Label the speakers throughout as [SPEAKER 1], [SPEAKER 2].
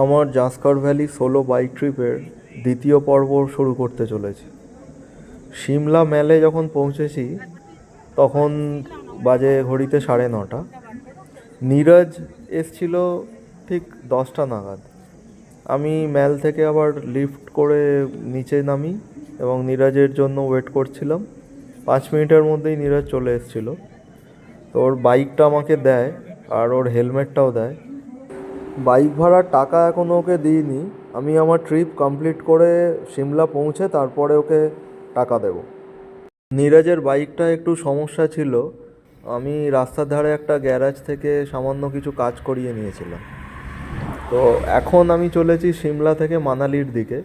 [SPEAKER 1] আমার Zanskar valley solo bike ট্রিপের দ্বিতীয় পর্ব শুরু করতে চলেছি। সিমলা ম্যালে যখন পৌঁছেছি তখন বাজে ঘড়িতে 9:30। নীরজ এসছিল ঠিক 10টা নাগাদ। আমি ম্যাল থেকে আবার লিফট করে নিচে নামি এবং নীরজের জন্য ওয়েট করছিলাম। 5 মিনিটের মধ্যেই নীরজ চলে এসেছিল। তো ওর বাইকটা আমাকে দেয় আর ওর হেলমেটটাও দেয়। বাইক ভাড়ার টাকা এখনও ওকে দিইনি। আমি আমার ট্রিপ কমপ্লিট করে সিমলা পৌঁছে তারপরে ওকে টাকা দেব। নীরজের বাইকটা একটু সমস্যা ছিল। আমি রাস্তার ধারে একটা গ্যারাজ থেকে সামান্য কিছু কাজ করিয়ে নিয়েছিলাম। তো এখন আমি চলেছি সিমলা থেকে মানালির দিকে।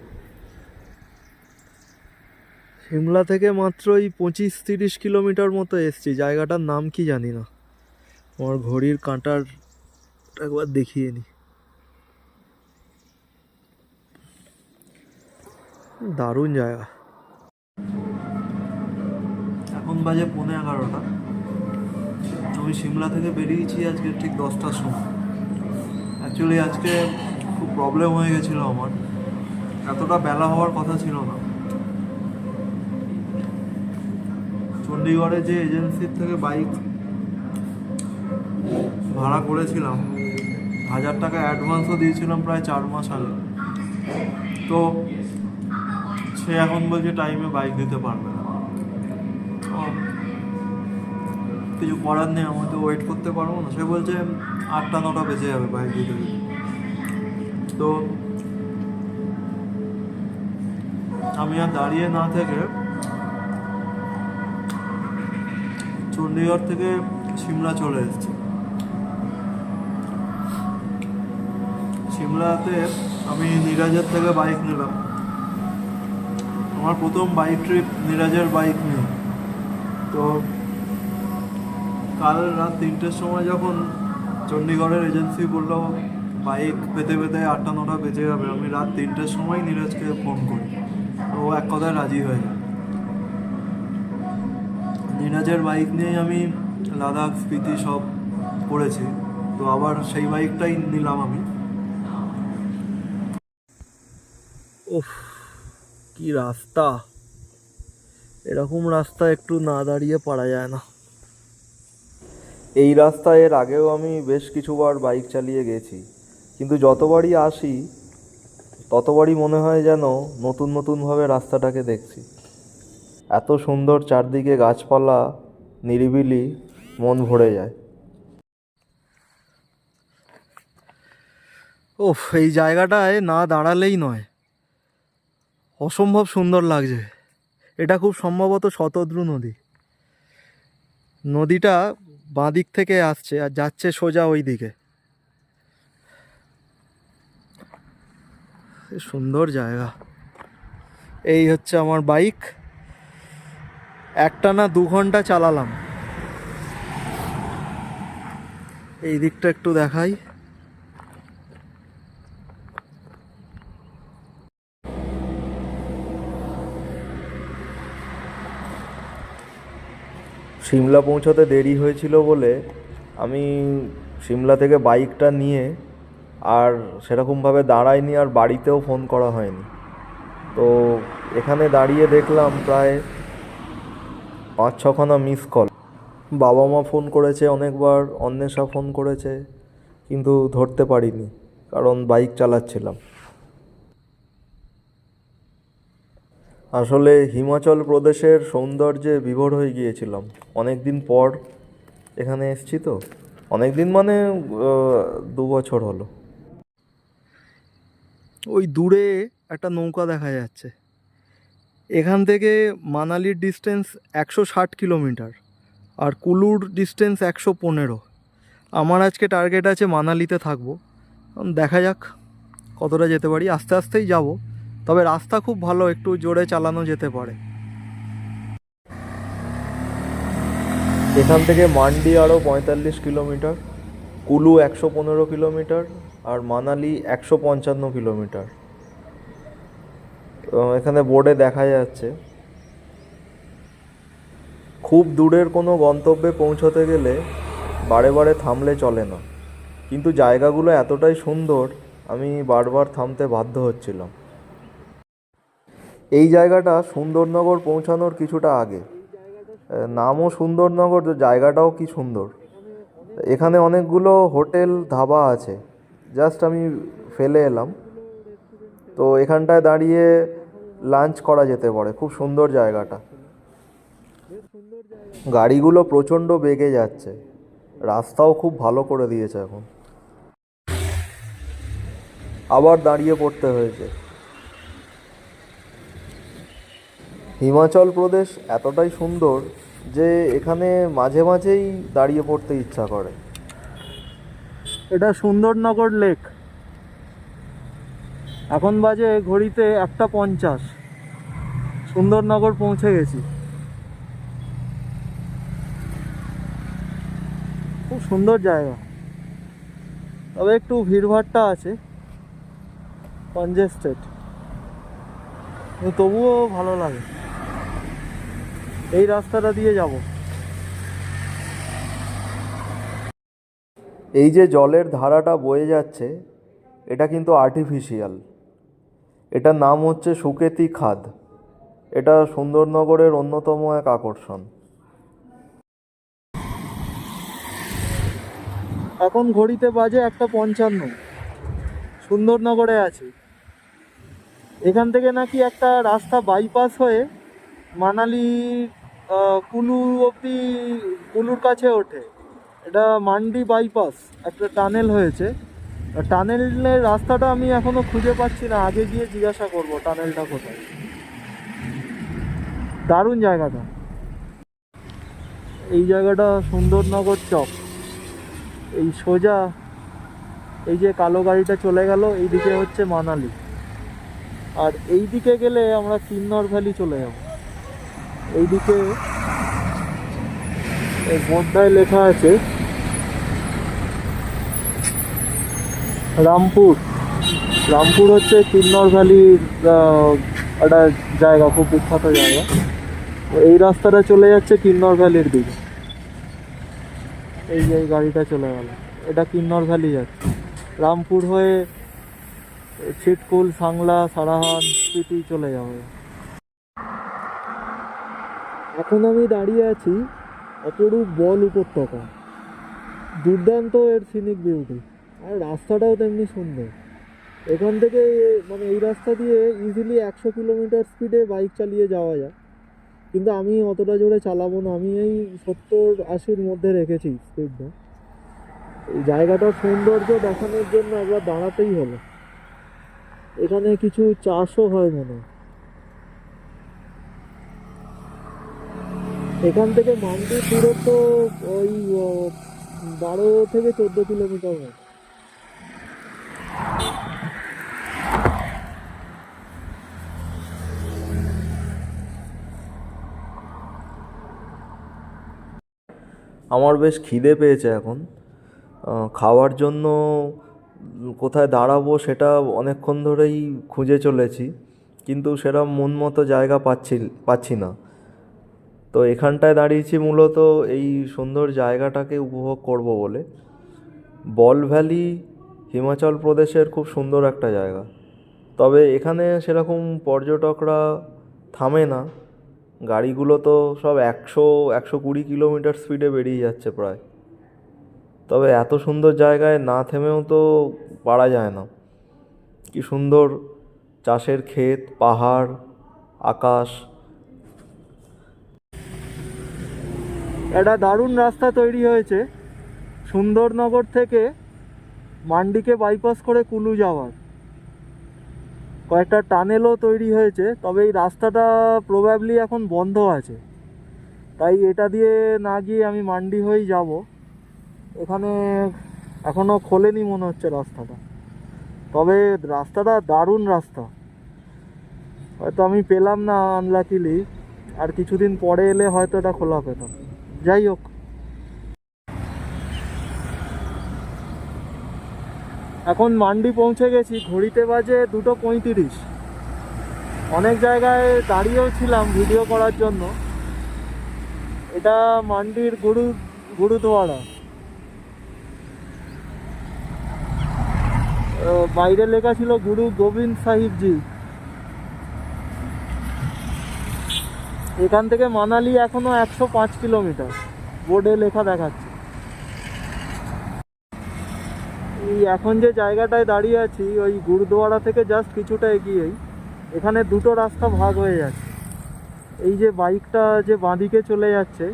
[SPEAKER 1] সিমলা থেকে মাত্র এই 25-30 কিলোমিটার মতো এসছি। জায়গাটার নাম কি জানি না। আমার ঘড়ির কাঁটার একবার দেখিয়ে নি। দারুণ জায়গা। এখন বাজে 11:15। আমি সিমলা থেকে বেরিয়েছি আজকে ঠিক 10টার সময়। অ্যাকচুয়ালি আজকে খুব প্রবলেম হয়ে গেছিলো আমার। এতটা বেলা হওয়ার কথা ছিল না। চণ্ডীগড়ে যে এজেন্সির থেকে বাইক ভাড়া করেছিলাম, 1000 টাকা অ্যাডভান্সও দিয়েছিলাম প্রায় 4 মাস আগে। তো সে এখন বলছে টাইমে বাইক দিতে পারবে না। কিছু করার নেই, আমি তো ওয়েট করতে পারবো না। সে বলছে 8টা-9টা বেজে যাবে বাইক দিতে দিতে। তো আমি আর দাঁড়িয়ে না থেকে চণ্ডীগড় থেকে সিমলা চলে এসেছি। সিমলাতে আমি নীরজের থেকে বাইক নিলাম। আমার প্রথম বাইক ট্রিপ নীরজের বাইক নিয়ে। তো কাল রাত 3টের সময় যখন চণ্ডীগড়ের এজেন্সি বললো বাইক পেতে পেতে 8টা-9টা বেজে যাবে, আমি রাত 3টের সময় নীরজকে ফোন করি। ও এক কথায় রাজি হয়ে যায়। নীরজের বাইক নিয়েই আমি লাদাখ স্পিতি সব করেছি। তো আবার সেই বাইকটাই নিলাম আমি। ওফ, কি রাস্তা! এরকম রাস্তা একটু না দাঁড়িয়ে পারা যায় না। এই রাস্তায় এর আগেও আমি বেশ কিছুবার বাইক চালিয়ে গেছি, কিন্তু যতবারই আসি ততবারই মনে হয় যেন নতুন নতুনভাবে রাস্তাটাকে দেখছি। এত সুন্দর চারদিকে গাছপালা, নিরিবিলি, মন ভরে যায়। ওফ, এই জায়গাটায় না দাঁড়ালেই নয়, অসম্ভব সুন্দর লাগছে। এটা খুব সম্ভবত শতদ্রু নদী। নদীটা বাঁ দিক থেকে আসছে আর যাচ্ছে সোজা ওই দিকে। সুন্দর জায়গা। এই হচ্ছে আমার বাইক। একটানা 2 ঘন্টা চালালাম। এই দিকটা একটু দেখাই। সিমলা পৌঁছাতে দেরি হয়েছিল বলে আমি সিমলা থেকে বাইকটা নিয়ে আর সেরকমভাবে দাঁড়াইনি, আর বাড়িতেও ফোন করা হয়নি। তো এখানে দাঁড়িয়ে দেখলাম প্রায় 5-6খানা মিস কল। বাবা মা ফোন করেছে অনেকবার, অন্বেষা ফোন করেছে, কিন্তু ধরতে পারিনি কারণ বাইক চালাচ্ছিলাম। আসলে হিমাচল প্রদেশের সৌন্দর্যে বিভোর হয়ে গিয়েছিলাম। অনেক দিন পর এখানে এসেছি তো। অনেক দিন মানে 2 বছর হলো। ওই দূরে একটা নৌকা দেখা যাচ্ছে। এখান থেকে মানালির ডিস্টেন্স 160 কিলোমিটার আর কুলুর ডিস্টেন্স 115। আমার আজকে টার্গেট আছে মানালিতে থাকবো। দেখা যাক কতটা যেতে পারি। আস্তে আস্তেই যাব, তবে রাস্তা খুব ভালো, একটু জোরে চালানো যেতে পারে। এখান থেকে মান্ডি আরও 45 কিলোমিটার, কুলু 115 কিলোমিটার আর মানালি 155 কিলোমিটার। এখানে বোর্ডে দেখা যাচ্ছে। খুব দূরের কোনো গন্তব্যে পৌঁছতে গেলে বারে বারে থামলে চলে না, কিন্তু জায়গাগুলো এতটাই সুন্দর আমি বারবার থামতে বাধ্য হচ্ছিলাম। এই জায়গাটা সুন্দরনগর পৌঁছানোর কিছুটা আগে। নামও সুন্দরনগর, জায়গাটাও কি সুন্দর। এখানে অনেকগুলো হোটেল ধাবা আছে, জাস্ট আমি ফেলে এলাম। তো এখানটায় দাঁড়িয়ে লাঞ্চ করা যেতে পারে, খুব সুন্দর জায়গাটা। গাড়িগুলো প্রচণ্ড বেগে যাচ্ছে, রাস্তাও খুব ভালো করে দিয়েছে এখন। আবার দাঁড়িয়ে পড়তে হয়েছে। হিমাচল প্রদেশ এতটাই সুন্দর যে এখানে মাঝে মাঝেই দাঁড়িয়ে পড়তে ইচ্ছা করে।
[SPEAKER 2] এটা সুন্দরনগর লেক। এখন বাজে ঘড়িতে 1:50। সুন্দরনগর পৌঁছে গেছি। খুব সুন্দর জায়গা, তবে একটু ভিড়ভাড়টা আছে, কনজেস্টেড, তবুও ভালো লাগে। এই রাস্তাটা দিয়ে যাব।
[SPEAKER 1] এই যে জলের ধারাটা বয়ে যাচ্ছে, এটা কিন্তু আর্টিফিশিয়াল। এটার নাম হচ্ছে সুকেতি খাদ। এটা সুন্দরনগরের অন্যতম এক আকর্ষণ।
[SPEAKER 2] এখন ঘড়িতে বাজে 1:55। সুন্দরনগরে আছি। এখান থেকে নাকি একটা রাস্তা বাইপাস হয়ে মানালি কুলু অব্দি, কুলুর কাছে ওঠে। এটা মান্ডি বাইপাস, একটা টানেল হয়েছে। টানেলের রাস্তাটা আমি এখনো খুঁজে পাচ্ছি না, আগে গিয়ে জিজ্ঞাসা করব টানেলটা কোথায়। দারুণ জায়গাটা। এই জায়গাটা সুন্দরনগর চক। এই সোজা এই যে কালো গাড়িটা চলে গেল, এইদিকে হচ্ছে মানালি। আর এই দিকে গেলে আমরা কিন্নর ভ্যালি চলে যাব। এইদিকে এই বোর্ডটায় লেখা আছে রামপুর। রামপুর হচ্ছে কিন্নর ভ্যালির একটা জায়গা, খুব বিখ্যাত জায়গা। এই রাস্তাটা চলে যাচ্ছে কিন্নর ভ্যালির দিকে। এই যে এই গাড়িটা চলে গেল, এটা কিন্নর ভ্যালি যাচ্ছে। রামপুর হয়ে ছিটকুল, সাংলা, সারাহান, স্পিতি চলে যাবে। এখন আমি দাঁড়িয়ে আছি অপরূপ বল উপত্যকা। দুর্দান্ত এর সিনিক বিউটি, আর রাস্তাটাও তেমনি সুন্দর। এখান থেকে মানে এই রাস্তা দিয়ে ইজিলি 100 কিলোমিটার স্পিডে বাইক চালিয়ে যাওয়া যায়, কিন্তু আমি অতটা জোরে চালাবো না। আমি এই 70-80-র মধ্যে রেখেছি স্পিডটা। এই জায়গাটার সৌন্দর্য দেখানোর জন্য একবার দাঁড়াতেই হলো। এখানে কিছু চাষও হয় মনে হয়। এখান থেকে মান্ডির দূরত্ব ওই 12 থেকে 14 কিলোমিটার মতো।
[SPEAKER 1] আমার বেশ খিদে পেয়েছে এখন। খাওয়ার জন্য কোথায় দাঁড়াবো সেটা অনেকক্ষণ ধরেই খুঁজে চলেছি, কিন্তু সেরকম মন মতো জায়গা পাচ্ছি না। তো এখানটায় দাঁড়িয়েছি মূলত এই সুন্দর জায়গাটাকে উপভোগ করব বলে। বল ভ্যালি হিমাচল প্রদেশের খুব সুন্দর একটা জায়গা, তবে এখানে সেরকম পর্যটকরা থামে না। গাড়িগুলো তো সব 100-120 কিলোমিটার স্পিডে বেরিয়ে যাচ্ছে প্রায়। তবে এত সুন্দর জায়গায় না থেমেও তো পারা যায় না। কি সুন্দর চাষের ক্ষেত, পাহাড়, আকাশ।
[SPEAKER 2] একটা দারুণ রাস্তা তৈরি হয়েছে সুন্দরনগর থেকে মান্ডিকে বাইপাস করে কুলু যাওয়ার। কয়েকটা টানেলও তৈরি হয়েছে, তবে এই রাস্তাটা প্রবাবলি এখন বন্ধ আছে, তাই এটা দিয়ে না গিয়ে আমি মান্ডি হয়েই যাব। এখানে এখনও খোলেনি মনে হচ্ছে রাস্তাটা, তবে রাস্তাটা দারুণ রাস্তা। হয়তো আমি পেলাম না আনলাকিলি, আর কিছুদিন পরে এলে হয়তো এটা খোলা পেতাম। যাই হোক, এখন মান্ডি পৌঁছে গেছি। ঘড়িতে বাজে 2:35। অনেক জায়গায় দাঁড়িয়েও ছিলাম ভিডিও করার জন্য। এটা মান্ডির গুরুদুয়ারা। বাইরে লেখা ছিল গুরু গোবিন্দ সাহিবজি। এখান থেকে মানালি এখনো 105 কিলোমিটার বোর্ডে লেখা দেখাচ্ছে। এই এখন যে জায়গাটায় দাঁড়িয়ে আছি ওই গুরুদুয়ারা থেকে জাস্ট কিছুটা এগিয়েই এখানে দুটো রাস্তা ভাগ হয়ে যাচ্ছে। এই যে বাইকটা যে বাঁদিকে চলে যাচ্ছে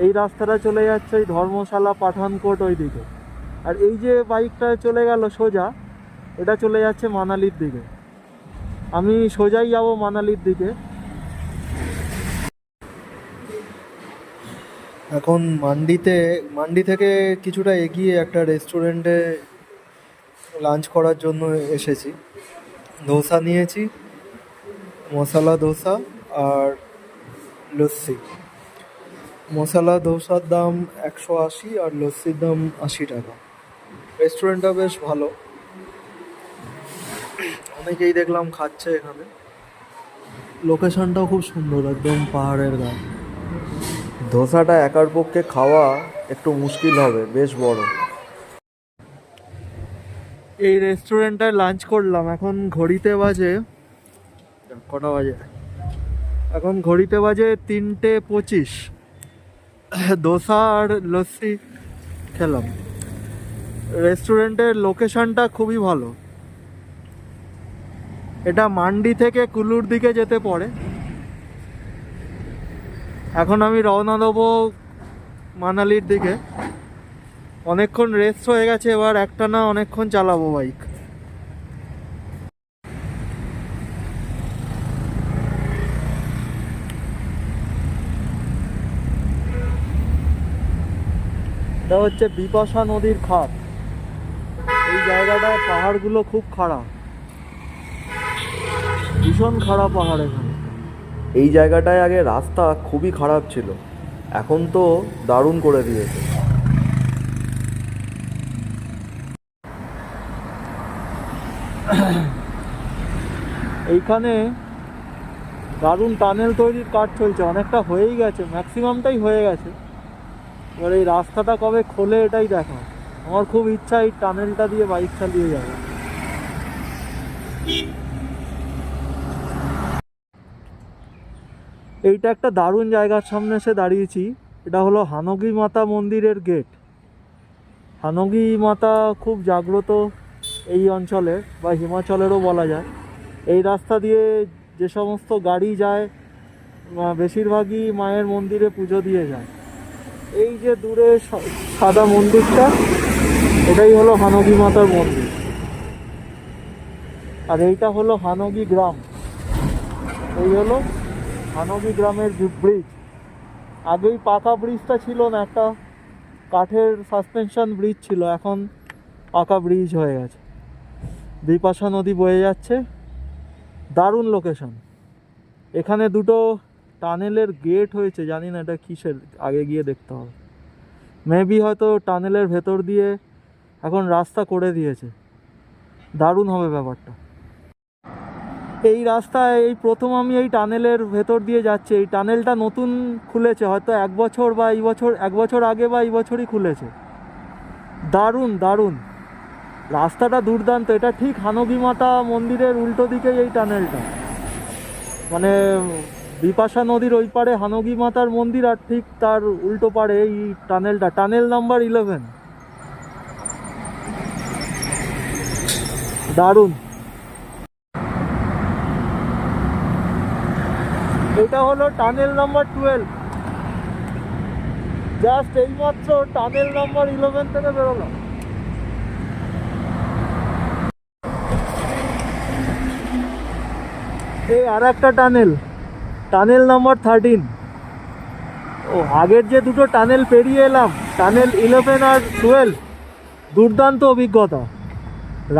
[SPEAKER 2] এই রাস্তাটা চলে যাচ্ছে ওই ধর্মশালা পাঠানকোট ওই দিকে, আর এই যে বাইকটা চলে গেল সোজা এটা চলে যাচ্ছে মানালির দিকে। আমি সোজাই যাব মানালির দিকে। এখন মান্ডি থেকে কিছুটা এগিয়ে একটা রেস্টুরেন্টে লাঞ্চ করার জন্য এসেছি। ধোসা নিয়েছি, মশলা ধোসা আর লস্যি। মশলা ধোসার দাম 180 আর লস্যির দাম 80 টাকা। রেস্টুরেন্টটা বেশ ভালো, অনেকেই দেখলাম খাচ্ছে এখানে। লোকেশনটাও খুব সুন্দর, একদম পাহাড়ের গায়ে।
[SPEAKER 1] ধোসাটা একার পক্ষে খাওয়া একটু মুশকিল হবে, বেশ বড়।
[SPEAKER 2] এই রেস্টুরেন্টটায় লাঞ্চ করলাম। এখন ঘড়িতে বাজে কটা বাজে, এখন ঘড়িতে বাজে 3:25। ধোসা আর লস্যি খেলাম। রেস্টুরেন্টের লোকেশনটা খুবই ভালো। এটা মান্ডি থেকে কুলুর দিকে যেতে পড়ে। এখন আমি রওনা দেবো মানালির দিকে। অনেকক্ষণ রেস্ট হয়ে গেছে, এবার একটানা অনেকক্ষণ চালাবো বাইক। এটা হচ্ছে বিপাশা নদীর খাত। এই জায়গাটায় পাহাড়গুলো খুব খাড়া, ভীষণ খাড়া পাহাড় এখানে।
[SPEAKER 1] এই জায়গাটায় আগে রাস্তা খুবই খারাপ ছিল, এখন তো দারুণ করে দিয়েছে।
[SPEAKER 2] এইখানে দারুণ টানেল তৈরির কাজ চলছে, অনেকটা হয়েই গেছে, ম্যাক্সিমামটাই হয়ে গেছে। এবার এই রাস্তাটা কবে খোলে এটাই দেখা। আমার খুব ইচ্ছা এই টানেলটা দিয়ে বাইক চালিয়ে যাবে। এইটা একটা দারুণ জায়গার সামনে এসে দাঁড়িয়েছি। এটা হলো হানগি মাতা মন্দিরের গেট। হানগি মাতা খুব জাগ্রত এই অঞ্চলের, বা হিমাচলেরও বলা যায়। এই রাস্তা দিয়ে যে সমস্ত গাড়ি যায় বেশিরভাগই মায়ের মন্দিরে পুজো দিয়ে যায়। এই যে দূরে সাদা মন্দিরটা, এটাই হলো হানগি মাতার মন্দির। আর এইটা হলো হানগি গ্রাম। এই হলো হানগি গ্রামের ব্রিজ। আগেই পাকা ব্রিজটা ছিল না, একটা কাঠের সাসপেনশন ব্রিজ ছিল, এখন পাকা ব্রিজ হয়ে গেছে। বিপাশা নদী বয়ে যাচ্ছে, দারুণ লোকেশন। এখানে দুটো টানেলের গেট হয়েছে, জানি না এটা কিসের, আগে গিয়ে দেখতে হবে। মেবি হয়তো টানেলের ভেতর দিয়ে এখন রাস্তা করে দিয়েছে, দারুণ হবে ব্যাপারটা। এই রাস্তায় এই প্রথম আমি এই টানেলের ভেতর দিয়ে যাচ্ছি। এই টানেলটা নতুন খুলেছে, হয়তো 1 বছর বা এই বছর, 1 বছর আগে বা এই বছরই খুলেছে। দারুণ দারুণ রাস্তাটা, দুর্দান্ত। এটা ঠিক হানগি মাতা মন্দিরের উল্টো দিকেই এই টানেলটা, মানে বিপাশা নদীর ওই পারে হানগি মাতার মন্দির, আর ঠিক তার উল্টো পারে এই টানেলটা, টানেল নাম্বার 11। দারুণ। এটা হলো টানেল নাম্বার 12। জাস্ট এইমাত্র টানেল নাম্বার 11 থেকে বেরোলাম। এই আর একটা টানেল, টানেল নাম্বার 13। ও আগের যে দুটো টানেল পেরিয়ে এলাম, টানেল 11 আর 12, দুর্দান্ত অভিজ্ঞতা।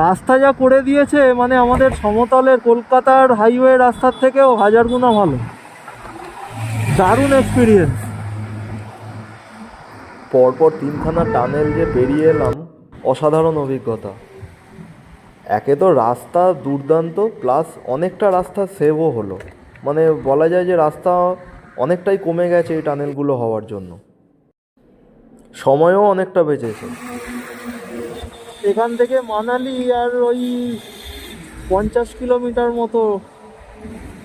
[SPEAKER 2] রাস্তা যা করে দিয়েছে, মানে আমাদের সমতলের কলকাতার হাইওয়ে রাস্তার থেকেও 1000 গুণা ভালো। দারুণ এক্সপিরিয়েন্স।
[SPEAKER 1] পরপর 3খানা টানেল যে পেরিয়ে এলাম, অসাধারণ অভিজ্ঞতা। একে তো রাস্তা দুর্দান্ত, প্লাস অনেকটা রাস্তা সেভও হলো। মানে বলা যায় যে রাস্তা অনেকটাই কমে গেছে এই টানেলগুলো হওয়ার জন্য, সময়ও অনেকটা বেঁচেছে।
[SPEAKER 2] এখান থেকে মানালি আর ওই 50 কিলোমিটার মতো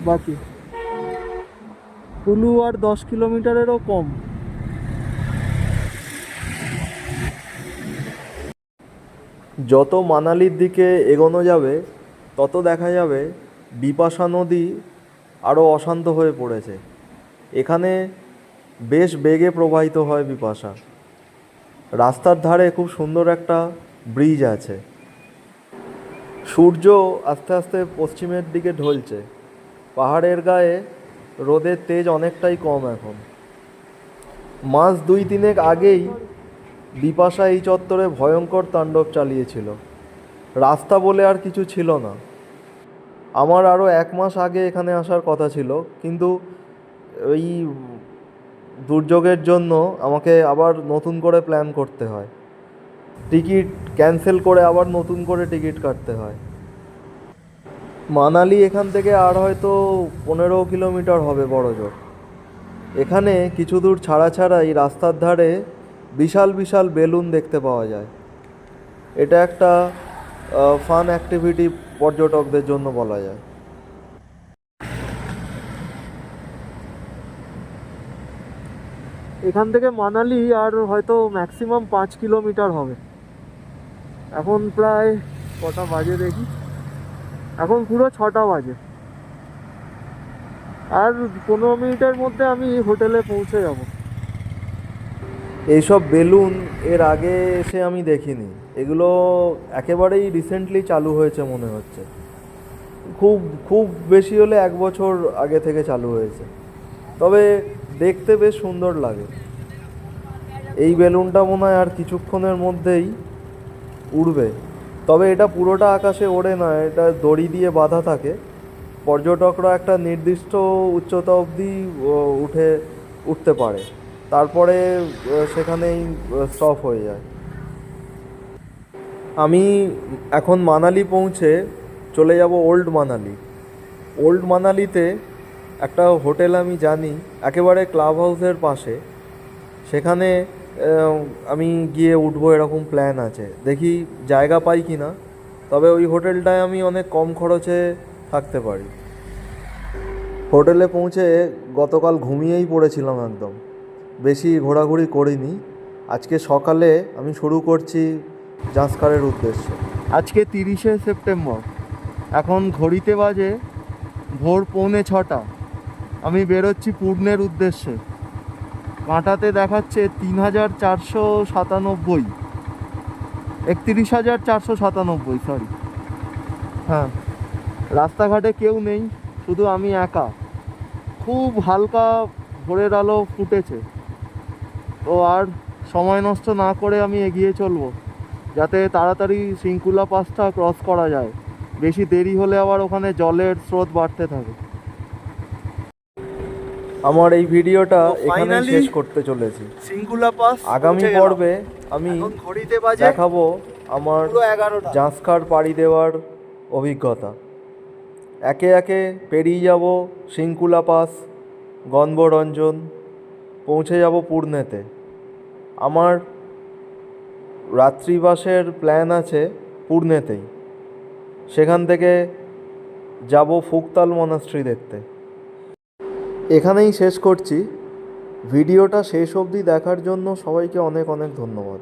[SPEAKER 2] বাকি, কুলু আর 10 কিলোমিটারেরও কম।
[SPEAKER 1] যত মানালির দিকে এগোনো যাবে তত দেখা যাবে বিপাশা নদী আরও অশান্ত হয়ে পড়েছে। এখানে বেশ বেগে প্রবাহিত হয় বিপাশা। রাস্তার ধারে খুব সুন্দর একটা ব্রিজ আছে। সূর্য আস্তে আস্তে পশ্চিমের দিকে ঢলছে। পাহাড়ের গায়ে রোদের তেজ অনেকটাই কম এখন। মাস 2-3 আগেই বিপাশা এই চত্বরে ভয়ঙ্কর তাণ্ডব চালিয়েছিল। রাস্তা বলে আর কিছু ছিল না। আমার আরও 1 মাস আগে এখানে আসার কথা ছিল, কিন্তু ওই দুর্যোগের জন্য আমাকে আবার নতুন করে প্ল্যান করতে হয়। টিকিট ক্যান্সেল করে আবার নতুন করে টিকিট কাটতে হয়। মানালি এখান থেকে আর হয়তো 15 কিলোমিটার হবে বড়জোর। এখানে কিছু দূর ছাড়া ছাড়াই রাস্তার ধারে বিশাল বিশাল বেলুন দেখতে পাওয়া যায়। এটা একটা ফান অ্যাক্টিভিটি পর্যটকদের জন্য বলা যায়।
[SPEAKER 2] এখান থেকে মানালি আর হয়তো ম্যাক্সিমাম 5 কিলোমিটার হবে। এখন প্রায় কটা বাজে দেখি, এখন পুরো 6টা বাজে। আর 15 মিনিটের মধ্যে আমি হোটেলে পৌঁছে যাব।
[SPEAKER 1] এইসব বেলুন এর আগে এসে আমি দেখিনি। এগুলো একেবারেই রিসেন্টলি চালু হয়েছে মনে হচ্ছে। খুব খুব বেশি হলে 1 বছর আগে থেকে চালু হয়েছে। তবে দেখতে বেশ সুন্দর লাগে। এই বেলুনটা মনে হয় আর কিছুক্ষণের মধ্যেই উড়বে। তবে এটা পুরোটা আকাশে ওড়ে না, এটা দড়ি দিয়ে বাঁধা থাকে। পর্যটকরা একটা নির্দিষ্ট উচ্চতা অবধি উঠতে পারে, তারপরে সেখানেই স্টপ হয়ে যায়। আমি এখন মানালি পৌঁছে চলে যাব ওল্ড মানালি। ওল্ড মানালিতে একটা হোটেল আমি জানি একেবারে ক্লাব হাউসের পাশে। সেখানে আমি গিয়ে উঠবো এরকম প্ল্যান আছে। দেখি জায়গা পাই কি না। তবে ওই হোটেলটায় আমি অনেক কম খরচে থাকতে পারি। হোটেলে পৌঁছে গতকাল ঘুমিয়েই পড়েছিলাম একদম, বেশি ঘোরাঘুরি করিনি। আজকে সকালে আমি শুরু করছি জাঁসকারের উদ্দেশ্যে।
[SPEAKER 2] আজকে 30শে সেপ্টেম্বর, এখন ঘড়িতে বাজে ভোর 5:45। আমি বেরোচ্ছি পূর্ণের উদ্দেশ্যে। কাঁটাতে দেখাচ্ছে 3,497, 31,497, সরি। হ্যাঁ, রাস্তাঘাটে কেউ নেই, শুধু আমি একা। খুব হালকা ভোরের আলো ফুটেছে। তো আর সময় নষ্ট না করে আমি এগিয়ে চলবো, যাতে তাড়াতাড়ি শৃঙ্কুলা পাসটা ক্রস করা যায়। বেশি দেরি হলে আবার ওখানে জলের স্রোত বাড়তে থাকে।
[SPEAKER 1] আমার এই ভিডিওটা
[SPEAKER 2] তো
[SPEAKER 1] এখানে
[SPEAKER 2] finally
[SPEAKER 1] শেষ করতে চলেছি।
[SPEAKER 2] শৃঙ্কুলা পাস
[SPEAKER 1] আগামী পর্বে আমি
[SPEAKER 2] ঘড়িতে বাজে
[SPEAKER 1] দেখাবো আমার
[SPEAKER 2] পুরো 11টা।
[SPEAKER 1] জাঁসকার পাড়ি দেওয়ার অভিজ্ঞতা। একে একে পেরিয়ে যাব শৃঙ্কুলা পাস, গণবরঞ্জন, পৌঁছে যাব পূর্ণেতে। আমার রাত্রিবাসের প্ল্যান আছে পূর্ণেতেই। সেখান থেকে যাব ফুকতাল মনাস্ট্রি দেখতে। এখানেই শেষ করছি। ভিডিওটা শেষ অবধি দেখার জন্য সবাইকে অনেক অনেক ধন্যবাদ।